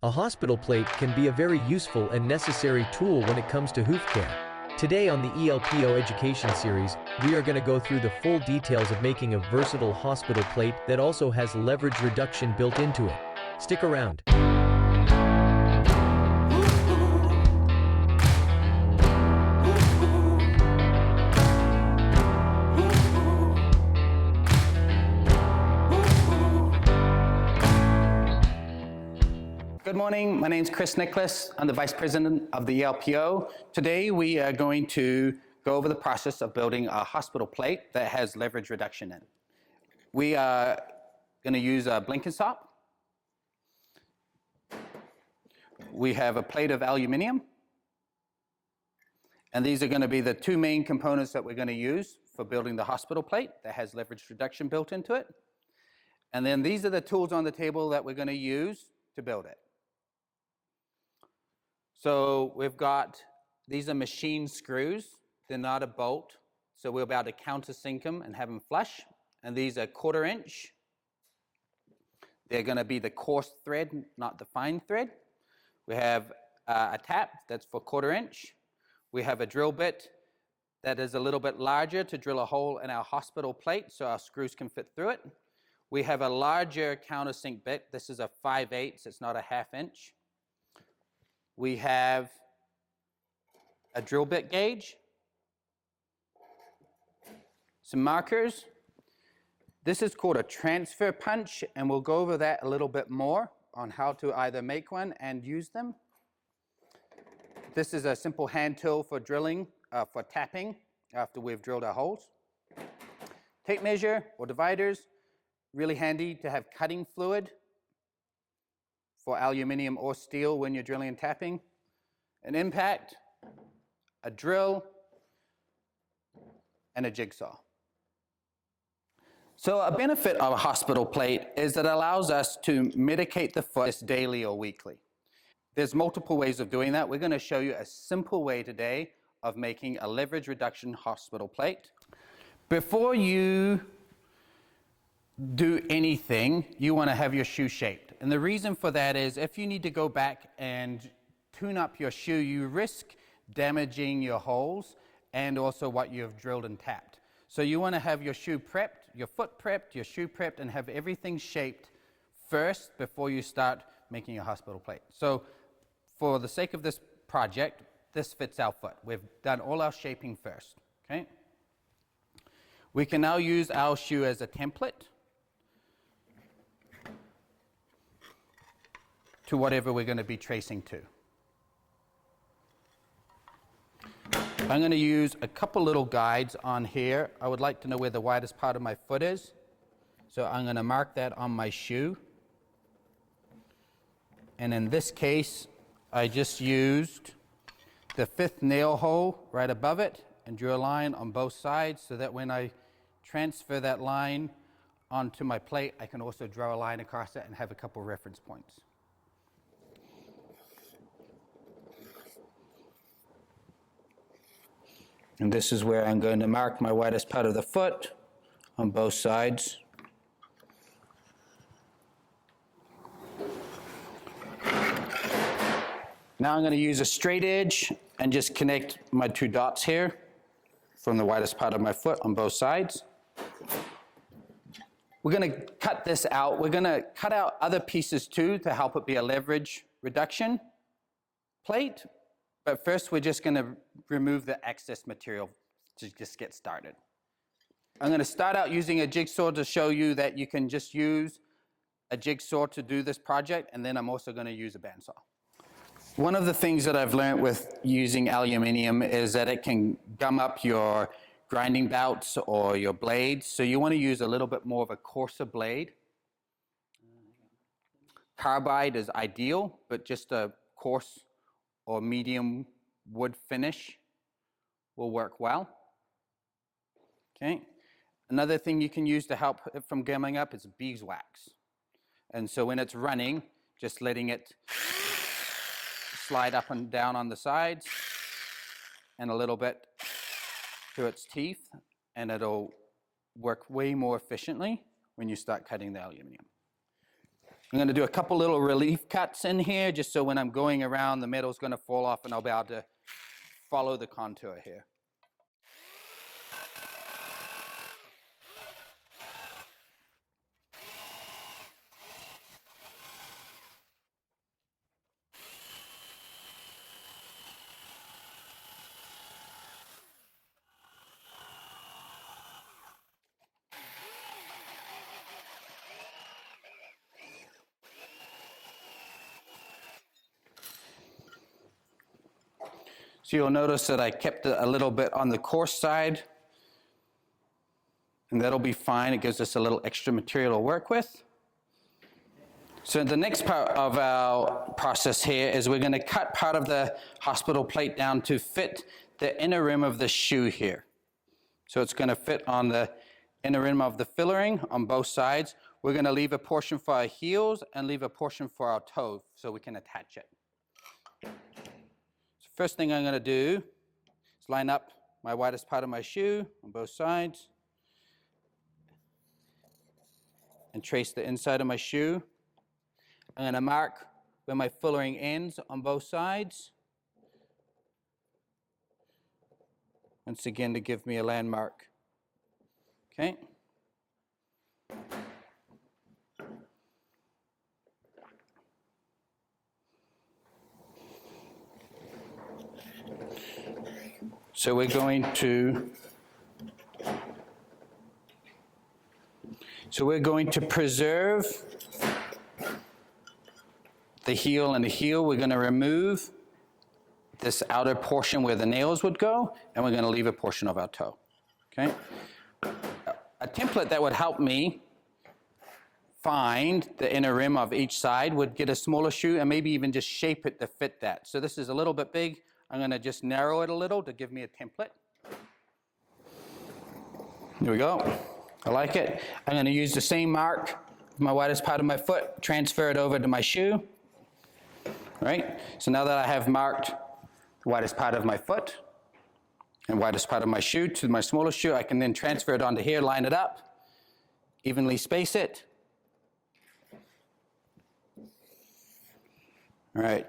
A hospital plate can be a very useful and necessary tool when it comes to hoof care. Today on the ELPO Education Series, we are going to go through the full details of making a versatile hospital plate that also has leverage reduction built into it. Stick around. Good morning, my name is Chris Nicholas. I'm the Vice President of the ELPO. Today we are going to go over the process of building a hospital plate that has leverage reduction in. We are going to use a Blenkinsop. We have a plate of aluminum. And these are going to be the two main components that we're going to use for building the hospital plate that has leverage reduction built into it. And then these are the tools on the table that we're going to use to build it. So we've got, these are machine screws. They're not a bolt. So we'll be able to countersink them and have them flush. And these are 1/4 inch. They're going to be the coarse thread, not the fine thread. We have a tap that's for 1/4 inch. We have a drill bit that is a little bit larger to drill a hole in our hospital plate so our screws can fit through it. We have a larger countersink bit. This is a 5/8, it's not a 1/2 inch. We have a drill bit gauge, some markers. This is called a transfer punch, and we'll go over that a little bit more on how to either make one and use them. This is a simple hand tool for drilling, for tapping after we've drilled our holes. Tape measure or dividers, really handy to have cutting fluid for aluminum or steel when you're drilling and tapping. An impact, a drill, and a jigsaw. So a benefit of a hospital plate is that it allows us to medicate the foot daily or weekly. There's multiple ways of doing that. We're going to show you a simple way today of making a leverage reduction hospital plate. Before you do anything, you want to have your shoe shaped. And the reason for that is if you need to go back and tune up your shoe, you risk damaging your holes and also what you've drilled and tapped. So you want to have your shoe prepped, your foot prepped, your shoe prepped, and have everything shaped first before you start making a hospital plate. So for the sake of this project, this fits our foot. We've done all our shaping first, okay? We can now use our shoe as a template to whatever we're going to be tracing to. I'm going to use a couple little guides on here. I would like to know where the widest part of my foot is. So I'm going to mark that on my shoe. And in this case, I just used the 5th nail hole right above it and drew a line on both sides so that when I transfer that line onto my plate, I can also draw a line across it and have a couple reference points. And this is where I'm going to mark my widest part of the foot on both sides. Now I'm going to use a straight edge and just connect my 2 dots here from the widest part of my foot on both sides. We're going to cut this out. We're going to cut out other pieces too to help it be a leverage reduction plate. But first we're just going to remove the excess material to just get started. I'm going to start out using a jigsaw to show you that you can just use a jigsaw to do this project, and then I'm also going to use a bandsaw. One of the things that I've learned with using aluminum is that it can gum up your grinding bouts or your blades, so you want to use a little bit more of a coarser blade. Carbide is ideal, but just a coarse or medium wood finish will work well. Okay. Another thing you can use to help it from gumming up is beeswax. And so when it's running, just letting it slide up and down on the sides and a little bit to its teeth, and it'll work way more efficiently when you start cutting the aluminum. I'm going to do a couple little relief cuts in here, just so when I'm going around, the metal's going to fall off and I'll be able to follow the contour here. So you'll notice that I kept it a little bit on the coarse side, and that'll be fine. It gives us a little extra material to work with. So the next part of our process here is we're going to cut part of the hospital plate down to fit the inner rim of the shoe here. So it's going to fit on the inner rim of the fillering on both sides. We're going to leave a portion for our heels and leave a portion for our toe so we can attach it. So first thing I'm going to do is line up my widest part of my shoe on both sides and trace the inside of my shoe. I'm going to mark where my fillering ends on both sides. Once again, to give me a landmark. Okay. So we're going to preserve the heel and the heel. We're going to remove this outer portion where the nails would go, and we're going to leave a portion of our toe. Okay? A template that would help me find the inner rim of each side would get a smaller shoe and maybe even just shape it to fit that. So this is a little bit big. I'm going to just narrow it a little to give me a template. Here we go. I like it. I'm going to use the same mark, my widest part of my foot, transfer it over to my shoe. All right, so now that I have marked the widest part of my foot and widest part of my shoe to my smaller shoe, I can then transfer it onto here, line it up, evenly space it. All right.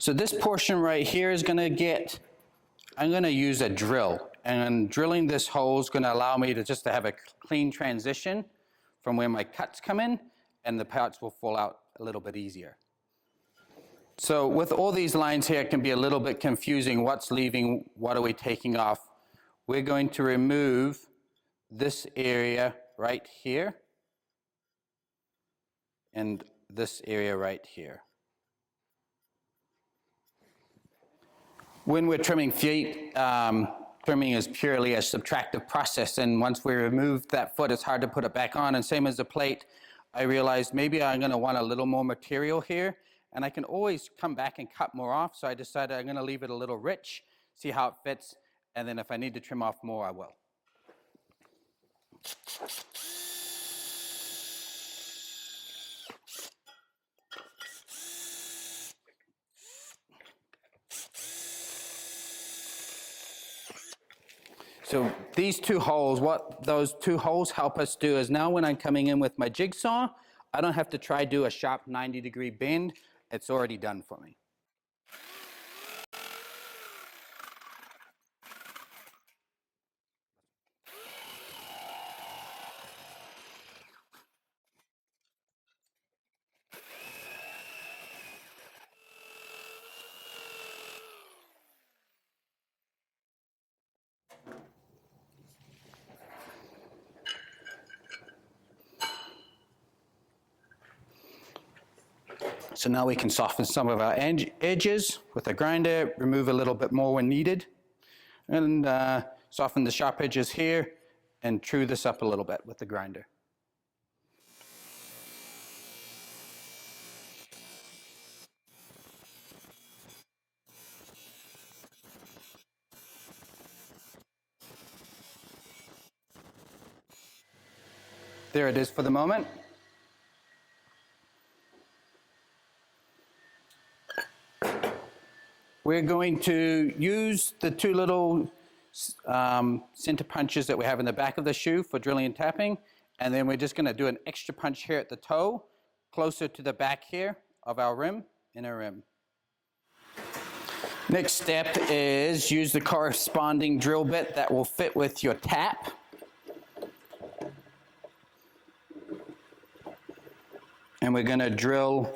So this portion right here is going to get, I'm going to use a drill, and drilling this hole is going to allow me to just to have a clean transition from where my cuts come in, and the parts will fall out a little bit easier. So with all these lines here, it can be a little bit confusing. What's leaving? What are we taking off? We're going to remove this area right here and this area right here. When we're trimming feet, trimming is purely a subtractive process, and once we remove that foot, it's hard to put it back on. And same as the plate, I realized maybe I'm going to want a little more material here, and I can always come back and cut more off. So I decided I'm going to leave it a little rich, see how it fits, and then if I need to trim off more, I will. So these two holes, what those two holes help us do is now when I'm coming in with my jigsaw, I don't have to try to do a sharp 90-degree bend. It's already done for me. So now we can soften some of our edges with a grinder, remove a little bit more when needed, and soften the sharp edges here and true this up a little bit with the grinder. There it is for the moment. We're going to use the two little center punches that we have in the back of the shoe for drilling and tapping, and then we're just going to do an extra punch here at the toe, closer to the back here of our rim, inner rim. Next step is use the corresponding drill bit that will fit with your tap. And we're going to drill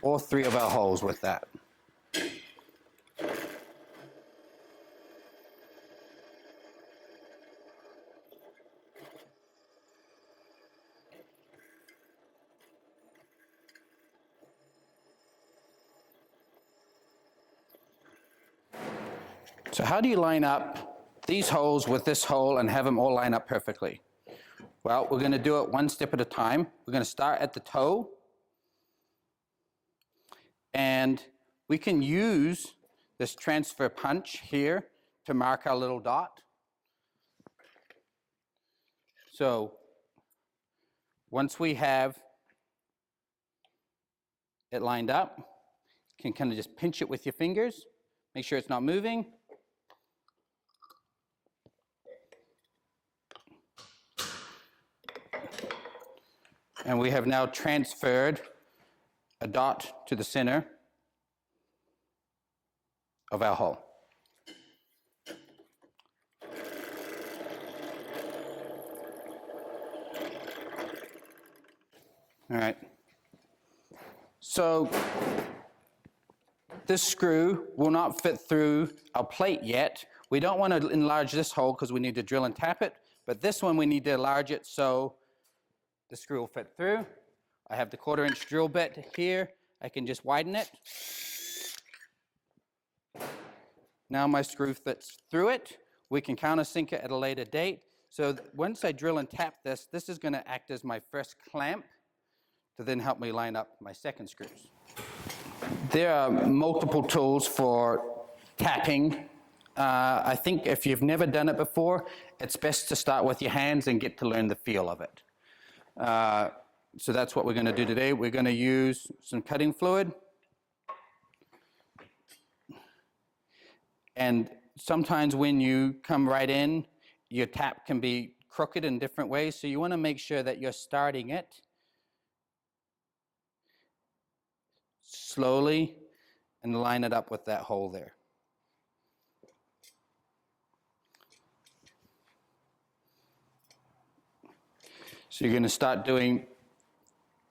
all three of our holes with that. So how do you line up these holes with this hole and have them all line up perfectly? Well, we're going to do it one step at a time. We're going to start at the toe. And we can use this transfer punch here to mark our little dot. So once we have it lined up, you can kind of just pinch it with your fingers, make sure it's not moving. And we have now transferred a dot to the center of our hole. All right. So this screw will not fit through our plate yet. We don't want to enlarge this hole because we need to drill and tap it, but this one we need to enlarge it so the screw will fit through. I have the 1/4-inch drill bit here. I can just widen it. Now my screw fits through it. We can countersink it at a later date. So once I drill and tap this, this is going to act as my first clamp to then help me line up my second screws. There are multiple tools for tapping. I think if you've never done it before, it's best to start with your hands and get to learn the feel of it. So that's what we're going to do today. We're going to use some cutting fluid. And sometimes when you come right in, your tap can be crooked in different ways. So you want to make sure that you're starting it slowly and line it up with that hole there. So you're going to start doing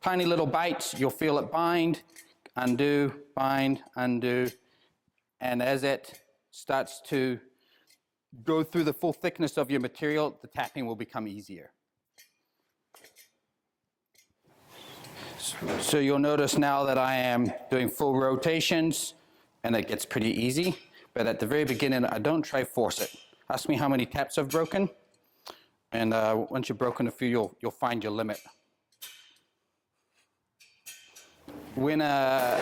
tiny little bites. You'll feel it bind, undo, and as it starts to go through the full thickness of your material, the tapping will become easier. So you'll notice now that I am doing full rotations, and it gets pretty easy. But at the very beginning, I don't try force it. Ask me how many taps I've broken. And once you've broken a few, you'll find your limit. When a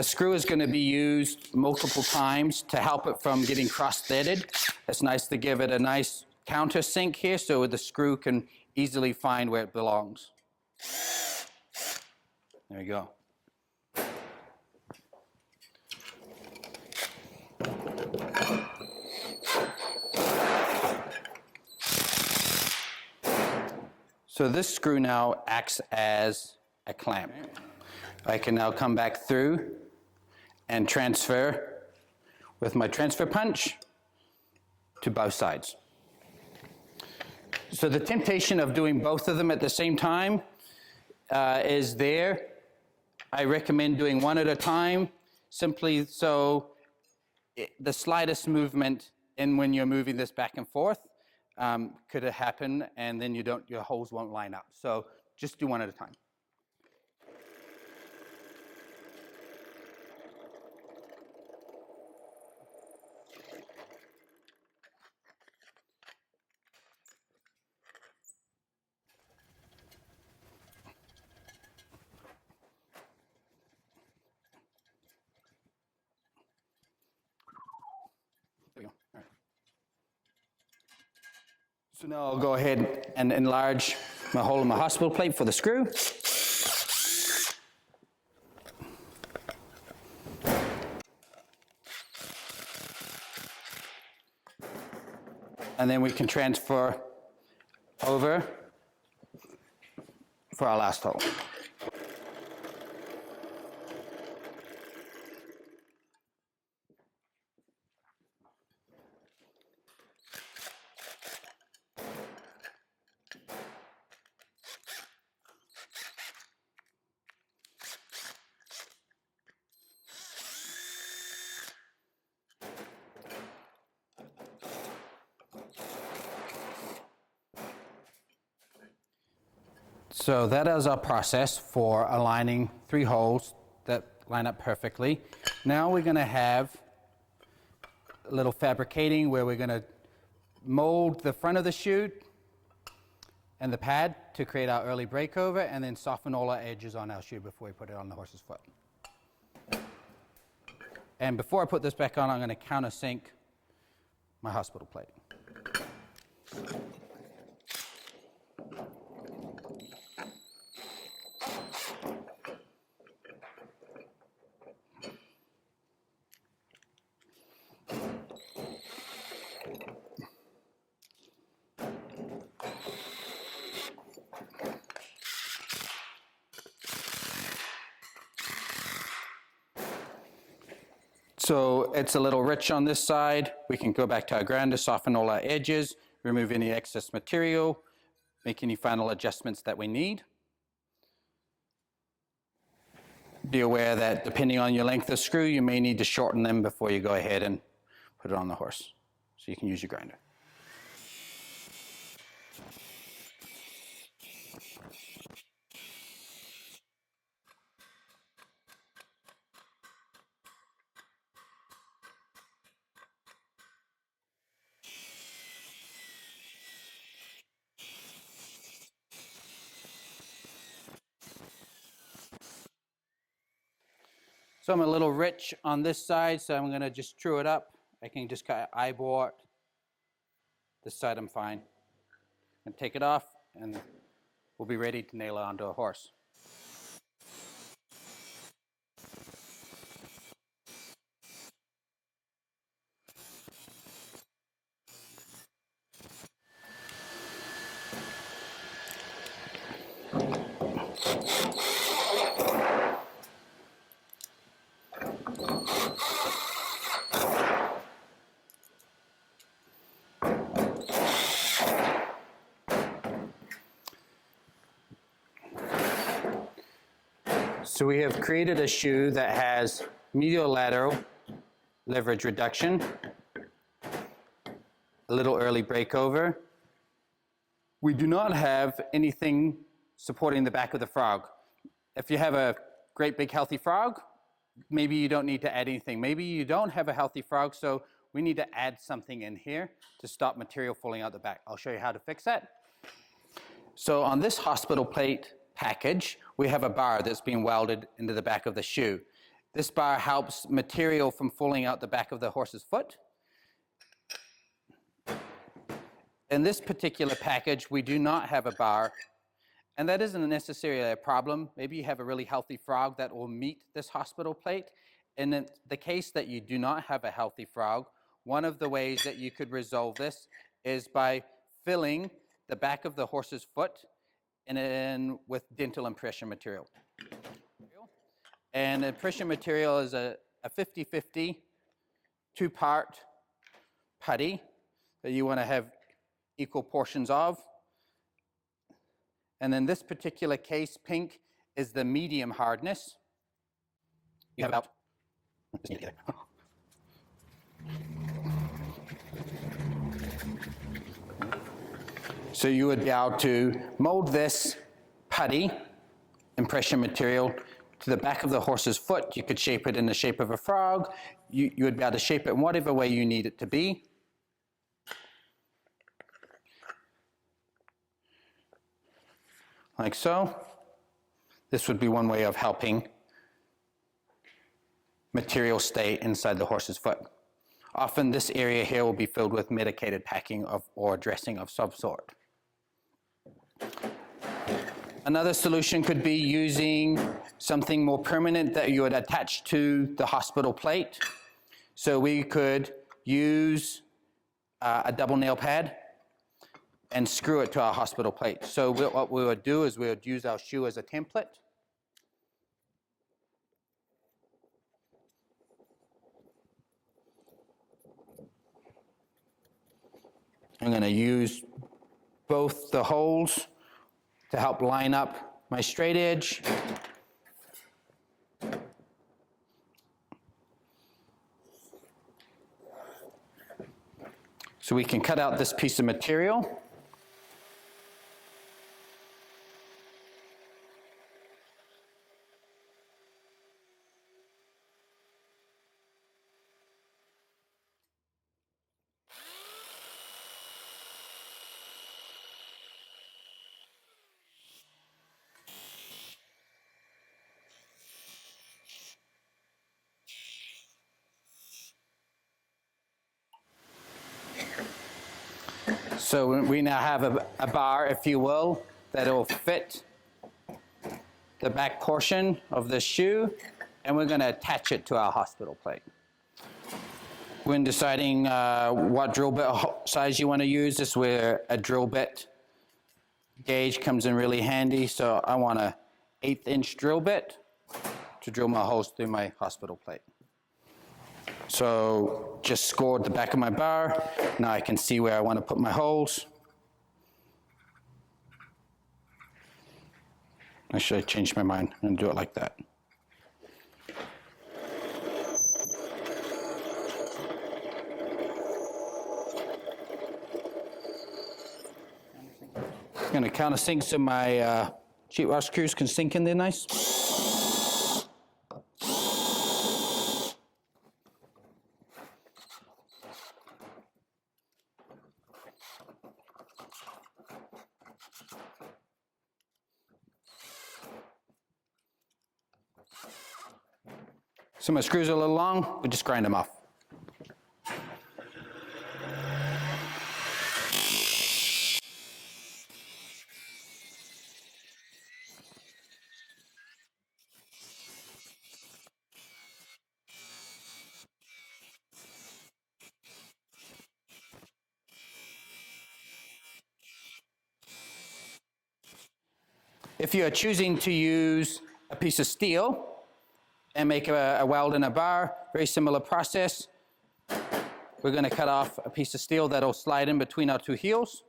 screw is going to be used multiple times to help it from getting cross-threaded, it's nice to give it a nice countersink here so the screw can easily find where it belongs. There you go. So this screw now acts as a clamp. I can now come back through and transfer with my transfer punch to both sides. So the temptation of doing both of them at the same time is there. I recommend doing one at a time, simply so the slightest movement in when you're moving this back and forth could happen, and then your holes won't line up. So just do one at a time. There we go. All right. So now I'll go ahead and enlarge my hole in my hospital plate for the screw. And then we can transfer over for our last hole. So that is our process for aligning 3 holes that line up perfectly. Now we're going to have a little fabricating where we're going to mold the front of the chute and the pad to create our early breakover, and then soften all our edges on our chute before we put it on the horse's foot. And before I put this back on, I'm going to countersink my hospital plate. So it's a little rich on this side. We can go back to our grinder, soften all our edges, remove any excess material, make any final adjustments that we need. Be aware that depending on your length of screw, you may need to shorten them before you go ahead and put it on the horse. So you can use your grinder. So I'm a little rich on this side, so I'm going to just true it up. I can just kind of eyeball it. This side I'm fine. And take it off, and we'll be ready to nail it onto a horse. So we have created a shoe that has medial lateral leverage reduction, a little early breakover. We do not have anything supporting the back of the frog. If you have a great big healthy frog, maybe you don't need to add anything. Maybe you don't have a healthy frog, so we need to add something in here to stop material falling out the back. I'll show you how to fix that. So on this hospital plate package, we have a bar that's been welded into the back of the shoe. This bar helps material from falling out the back of the horse's foot. In this particular package, we do not have a bar, and that isn't necessarily a problem. Maybe you have a really healthy frog that will meet this hospital plate. And in the case that you do not have a healthy frog, one of the ways that you could resolve this is by filling the back of the horse's foot in with dental impression material. And impression material is a 50-50 2-part putty that you want to have equal portions of. And in this particular case, pink is the medium hardness. You have about so you would be able to mold this putty impression material to the back of the horse's foot. You could shape it in the shape of a frog. You would be able to shape it in whatever way you need it to be. Like so. This would be one way of helping material stay inside the horse's foot. Often this area here will be filled with medicated packing or dressing of some sort. Another solution could be using something more permanent that you would attach to the hospital plate. So we could use a double nail pad and screw it to our hospital plate. So what we would do is we would use our shoe as a template. I'm going to use both the holes to help line up my straight edge. So we can cut out this piece of material. So we now have a bar, if you will, that will fit the back portion of the shoe, and we're going to attach it to our hospital plate. When deciding what drill bit size you want to use, this is where a drill bit gauge comes in really handy. So I want an 1/8 inch drill bit to drill my holes through my hospital plate. So just scored the back of my bar. Now I can see where I want to put my holes. Actually, I changed my mind. I'm going to do it like that. I'm going to countersink so my sheet rock screws can sink in there nice. So my screws are a little long, we just grind them off. If you are choosing to use a piece of steel and make a weld in a bar, very similar process. We're going to cut off a piece of steel that'll slide in between our two heels.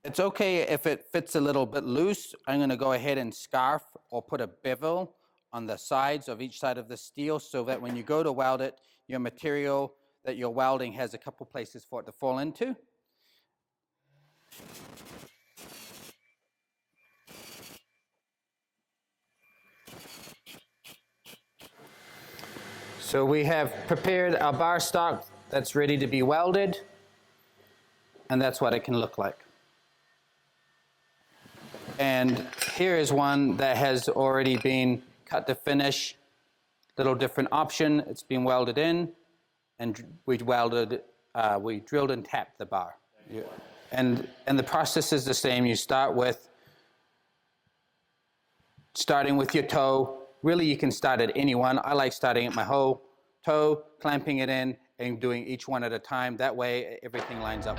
It's okay if it fits a little bit loose. I'm going to go ahead and scarf or put a bevel on the sides of each side of the steel so that when you go to weld it, your material that you're welding has a couple places for it to fall into. So we have prepared our bar stock that's ready to be welded, and that's what it can look like. And here is one that has already been cut to finish, little different option. It's been welded in, and we drilled and tapped the bar. Yeah. And the process is the same. You starting with your toe. Really, you can start at any one. I like starting at my whole toe, clamping it in, and doing each one at a time. That way, everything lines up.